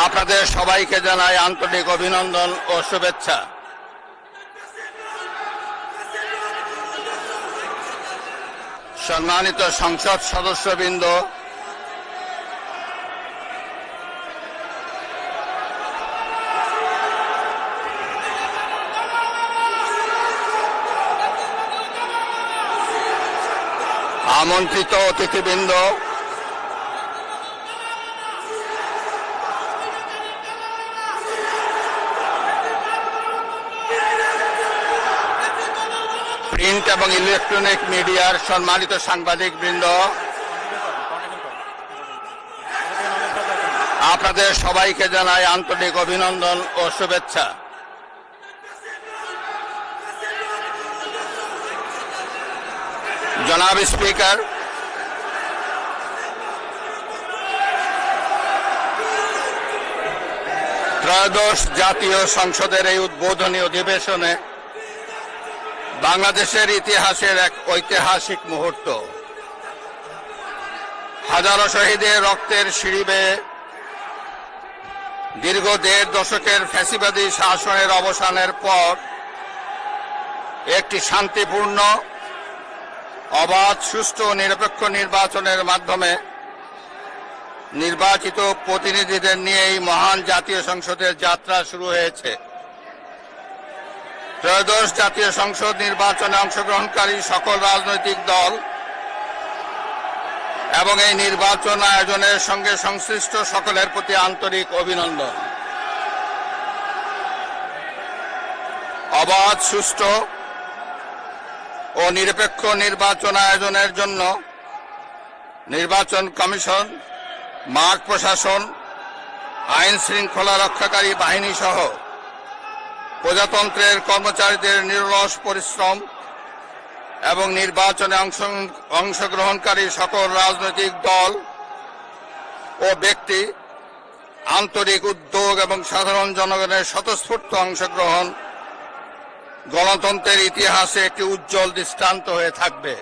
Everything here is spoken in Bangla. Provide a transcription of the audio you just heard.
আপনাদের সবাইকে জানাই আন্তরিক অভিনন্দন ও শুভেচ্ছা। সম্মানিত সংসদ সদস্যবৃন্দ, আমন্ত্রিত অতিথিবৃন্দ, প্রিন্ট এবং ইলেকট্রনিক মিডিয়ার সম্মানিত সাংবাদিকবৃন্দ, আপনাদের সবাইকে জানাই আন্তরিক অভিনন্দন ও শুভেচ্ছা। জনাব স্পিকার, ত্রয়োদশ জাতীয় সংসদের এই উদ্বোধনী অধিবেশনে বাংলাদেশের ইতিহাসের এক ঐতিহাসিক মুহূর্ত। হাজারো শহীদের রক্তের সিঁড়ি বেয়ে দীর্ঘ ১.৫ দশকের ফ্যাসিবাদী শাসনের অবসানের পর একটি শান্তিপূর্ণ, অবাধ, সুষ্ঠু ও নিরপেক্ষ নির্বাচনের মাধ্যমে নির্বাচিত প্রতিনিধিদের নিয়ে এই মহান জাতীয় সংসদের যাত্রা শুরু হয়েছে। ত্রয়োদশ জাতীয় সংসদ নির্বাচনে অংশগ্রহণকারী সকল রাজনৈতিক দল এবং এই নির্বাচন আয়োজনের সঙ্গে সংশ্লিষ্ট সকলের প্রতি আন্তরিক অভিনন্দন। অবাধ, সুষ্ঠু ও নিরপেক্ষ নির্বাচন আয়োজনের জন্য নির্বাচন কমিশন, মাঠ প্রশাসন, আইন শৃঙ্খলা রক্ষাকারী বাহিনী সহ প্রজাতন্ত্রের কর্মচারীদের নিরলস পরিশ্রম এবং নির্বাচনে অংশগ্রহণকারী সকল রাজনৈতিক দল ও ব্যক্তি, আন্তরিক উদ্যোগ এবং সাধারণ জনগণের স্বতঃস্ফূর্ত অংশগ্রহণ গণতন্ত্রের ইতিহাসে একটি উজ্জ্বল দৃষ্টান্ত হয়ে থাকবে।